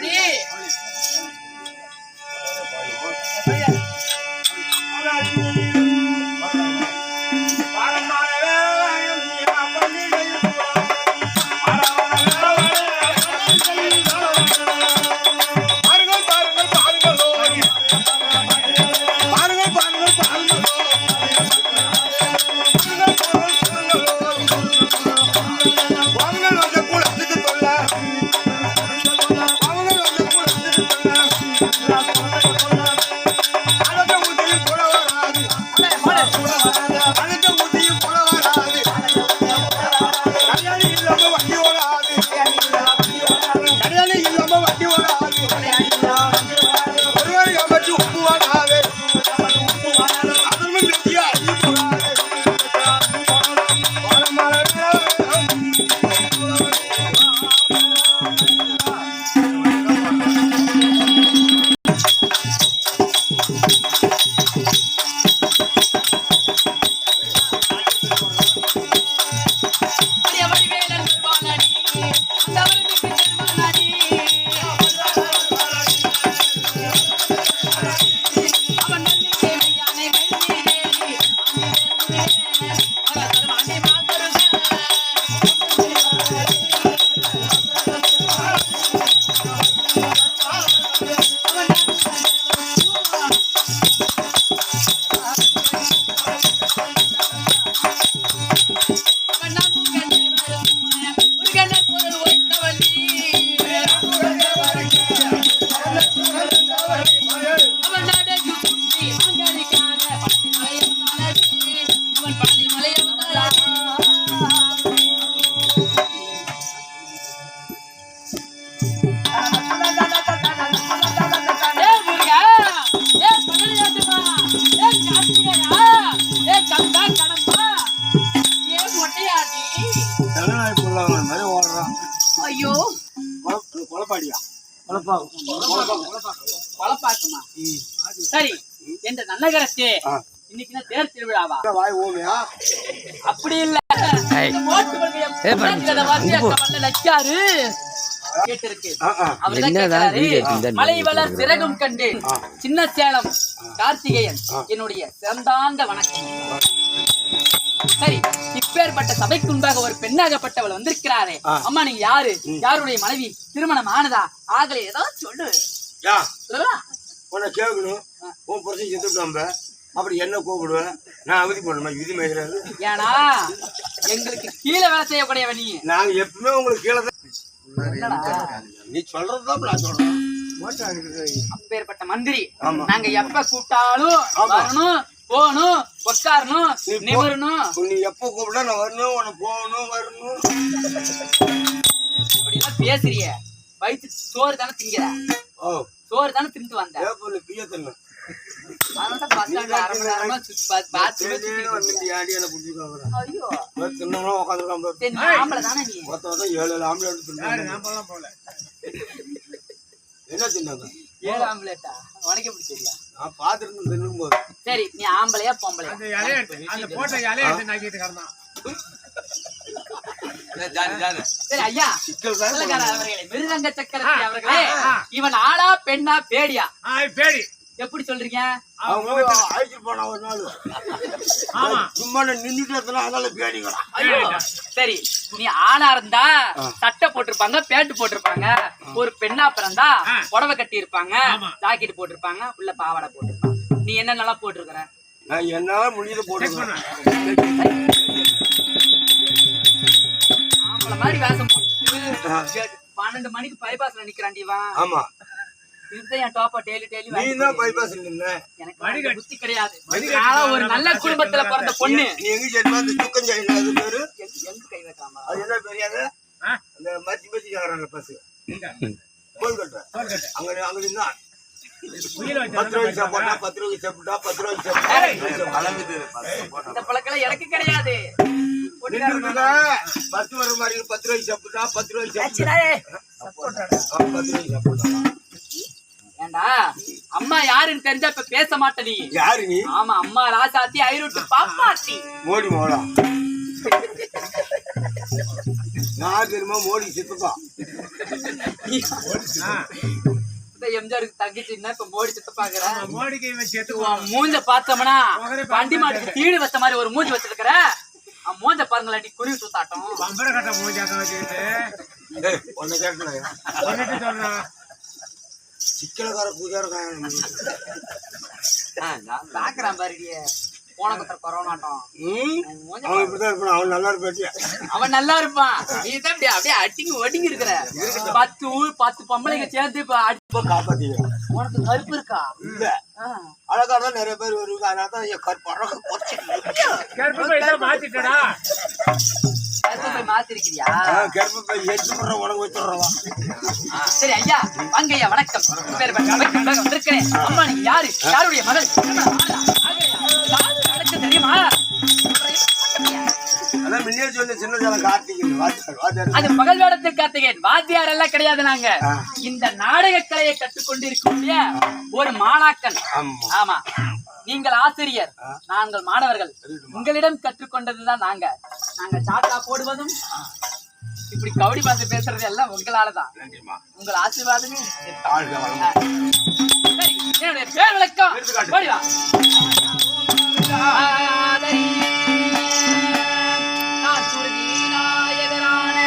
மொழி ஐயோ சரி என்ற நன்னகரத்தே இன்னைக்கு தேர் திருவிழாவா? அப்படி இல்ல மலை வளர் சிறகும் கண்டு சின்ன சேலம் கார்த்திகேயன் என்னுடைய சிறந்தாந்த வணக்கம். சரி, இப்பேற்பட்ட சபைக்கு முன்பாக ஒரு பெண்ணாகப்பட்டவள் வந்திருக்கிறாரே, அம்மா நீங்க யாரு? யாருடைய மனைவி? திருமணம் ஆனதா? ஆகலை? ஏதாவது சொல்லு. கேட்கணும். அப்படி என்ன கூப்பிடுவேன்? நான் அவதி பண்ணுமா? விதி மேய்கிறது. ஏன்னா எங்களுக்கு கீழே வேலை செய்யக்கூடியவ நீ. நாங்க எப்பவுமே உங்களுக்கு கீழே தான். நீ சொல்றதுதான் நான் சொல்றேன். அப்பேற்பட்ட மந்திரி நாங்க எப்ப கூப்பிட்டாலும் வரணும், போகணும், உட்காரணும், நிமிரணும். நீ எப்ப கூப்பிட்டா நான் வரணும், உன போகணும், வரணும். அப்படின்னா பேசுறிய வயிற்று சோறு தானே திங்கிற? சோறு தானே தின்ட்டு வந்த. பிய தின்னு சரி, நீ ஆம்பளையா பொம்பளையா? சரி ஐயா, மிருதங்க சக்கரவர்த்தி அவர்களே, இவன் ஆளா பெண்ணா பேடியா? பேடி. எப்படி சொல்றீங்க? சரி, நீ ஆணா இருந்தா சட்டை போட்டிருப்பாங்க, பேண்ட் போட்டிருப்பாங்க. ஒரு பெண்ணா பிறந்தா புடவை கட்டி இருப்பாங்க, ஜாக்கெட் போட்டிருப்பாங்க, உள்ள பாவாடை போட்டிருப்பாங்க. நீ என்ன நல்லா போட்டிருக்கிற? என்னால முடிஞ்சத போட்டிருக்கேன். ஆம்பளை மாதிரி வேஷம் போட்டு 12 மணிக்கு பைபாஸ்ல நிக்கிறாண்டிவா. ஆமா, இதுதான் என் டாப்பா. டெய்லி நீ தான் பைபாஸ் நின்ன. எனக்கு புத்தி கிடையாது. ஒரு நல்ல குடும்பத்துல பிறந்த பொண்ணு. நீ எங்க ஜென்மா அந்த தூக்கம் செய்யல? அது பேரு எங்க கை வைக்காம அது என்ன தெரியாது? அந்த மச்சி மச்சி காரங்க பஸ் கோல்கட்டை அங்க அங்க நின்னா 10 ரூபாய்க்கு சாப்பிட்டா 10 ரூபாய்க்கு சாப்பிட்டா 10 ரூபாய்க்கு சாப்பிட்டா. இந்த பழக்கம் எனக்கு கிடையாது. 10 வர மாதிரி 10 ரூபாய்க்கு சாப்பிட்டா 10 ரூபாய்க்கு சாப்பிட்டா. ஏண்டா அம்மா யாருன்னு தெரிஞ்சா இப்ப பேச மாட்ட நீ. யாரு நீ? ஆமா, அம்மா ராசாத்தி ஐரோட்டு பாப்பாத்தி மோடி மோடா. நான் தெரியுமா மோடி சித்தப்பா. எம்ஜிஆருக்கு தங்கச்சின்னா இப்ப மோடி சித்த பாக்குறேன். மோடிக்கு சேர்த்து மூஞ்ச பார்த்தோம்னா வண்டி மாட்டுக்கு தீடு வச்ச மாதிரி ஒரு மூஞ்சி வச்சிருக்கிற. மூஞ்ச பாருங்களா, குருவி சுத்தாட்டம். பம்பர கட்ட மூஞ்சாக்க வச்சுக்கிட்டு ஒன்னு கேட்டேன். சொல்றேன் சிக்கலக்கார பூஜார பாக்குறான் பாருடிய போன பத்திர கொரோனாட்டம். அவன் இப்படிதான் இருப்பான். அவன் நல்லா இருப்பாச்சு. அவன் நல்லா இருப்பான். நீதான் அப்படியே அப்படியே அடிங்க ஒடிங்க இருக்கிற 10 பொம்பளைங்க சேர்ந்து இப்ப காப்பாத்திக்கிறேன். உனக்கு கருப்பு இருக்கா? இல்ல அழகாதான் நிறைய பேர் வருவாங்க. அதனாலதான் மாத்திட்டா கருப்பை மாத்திருக்கிறியா? கர்ப்பப்பை எடுத்து போடுற உனக்கு வச்சுடுறவா. சரி ஐயா, வாங்க ஐயா, வணக்கம். வந்திருக்கிறேன். அம்மா நீங்க யாரு? யாருடைய மகள்? தெரியுமா? அதான் முன்னே சொன்ன சின்ன சேலம் கார்த்திகேயன். அது பகல் வேடத்தில் கார்த்திகேயன். வாத்தியார் எல்லாம் கிடையாது. நாங்க இந்த நாடக கலையை கற்றுக்கொண்டிருக்கக்கூடிய ஒரு மாணாக்கன். ஆமா, நீங்கள் ஆசிரியர், நாங்கள் மாணவர்கள். உங்களிடம் கற்றுக்கொண்டதுதான் நாங்க சாட்டா போடுவதும் இப்படி கவுடி பார்த்து பேசுறது எல்லாம் உங்களாலதான். உங்கள் ஆசீர்வாதமே. சரி, என்னுடைய பேர் விளக்கம் போடிவா. நான் சுருதி நாயகரான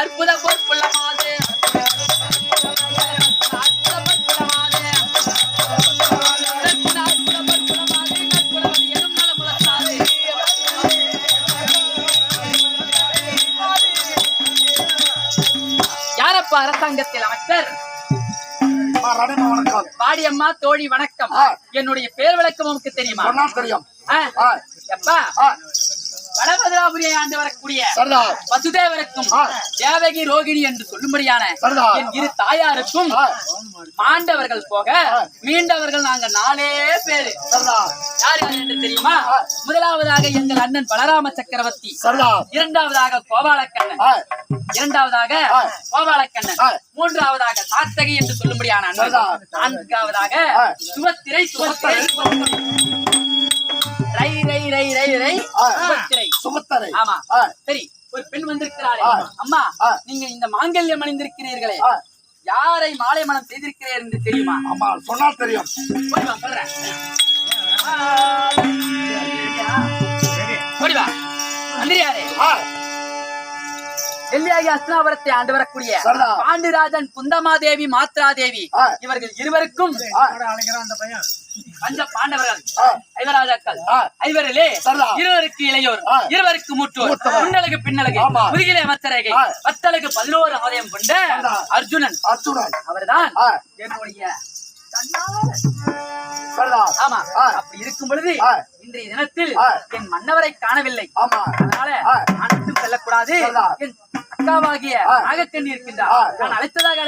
அற்புத பொற்புள்ளமாது யாரப்பா அரசாங்கத்தில் அமைச்சர்? பாடியம்மா தோழி வணக்கம். என்னுடைய பேர் விளக்கம் உனக்கு தெரியுமா? தெரியும். எப்பா வடபத்ராபுரியை ஆண்டு வரக்கூடிய வசுதேவருக்கும் தேவகி ரோகிணி என்று சொல்லும்படியான என் இரு தாயாருக்கும் மாண்டவர்கள் போக மீண்டவர்கள் நாங்க 4 பேரு. யார் யார் என்று தெரியுமா? முதலாவதாக எங்கள் அண்ணன் பலராம சக்கரவர்த்தி, இரண்டாவதாக கோபாலக்கண்ணன், மூன்றாவதாக சாத்தகி என்று சொல்லும்படியான அண்ணன், நான்காவதாக சுபத்திரை சுபத்திரை. ஆமா, சரி. ஒரு பெண் வந்திருக்கிறாரே, அம்மா நீங்க இந்த மாங்கல்யம் அணிந்திருக்கிறீர்களே, யாரை மாலை மனம் செய்திருக்கிறீர்கள் என்று தெரியுமா? அம்மா சொன்னால் தெரியும். சொல்றேன். மந்திரியாரே, டெல்லியாகி அஸ்தினாபுரத்தை ஆண்டு வரக்கூடிய பாண்டிராஜன், குந்தமாதேவி, மாத்ராதேவி இவர்கள் இருவருக்கும் பஞ்ச பாண்டவர்கள், ஐவராஜாக்கள், ஐவரிலே இருவருக்கு இளையோர், இருவருக்கு மூற்றோர், முன்னழகு பின்னழகு, முதுகிலே மச்சரேகை, 10 11 ஆலயம் கொண்ட அர்ஜுனன். அவர்தான் என்னுடைய. ஆமா, அப்படி இருக்கும் பொழுது இன்றைய தினத்தில் என் மன்னவரை காணவில்லை. அதனால அனைத்தும் செல்லக்கூடாது. என் அக்காவாகிய நாகக்கண்ணி இருக்கின்றார். நான் அழைத்ததாக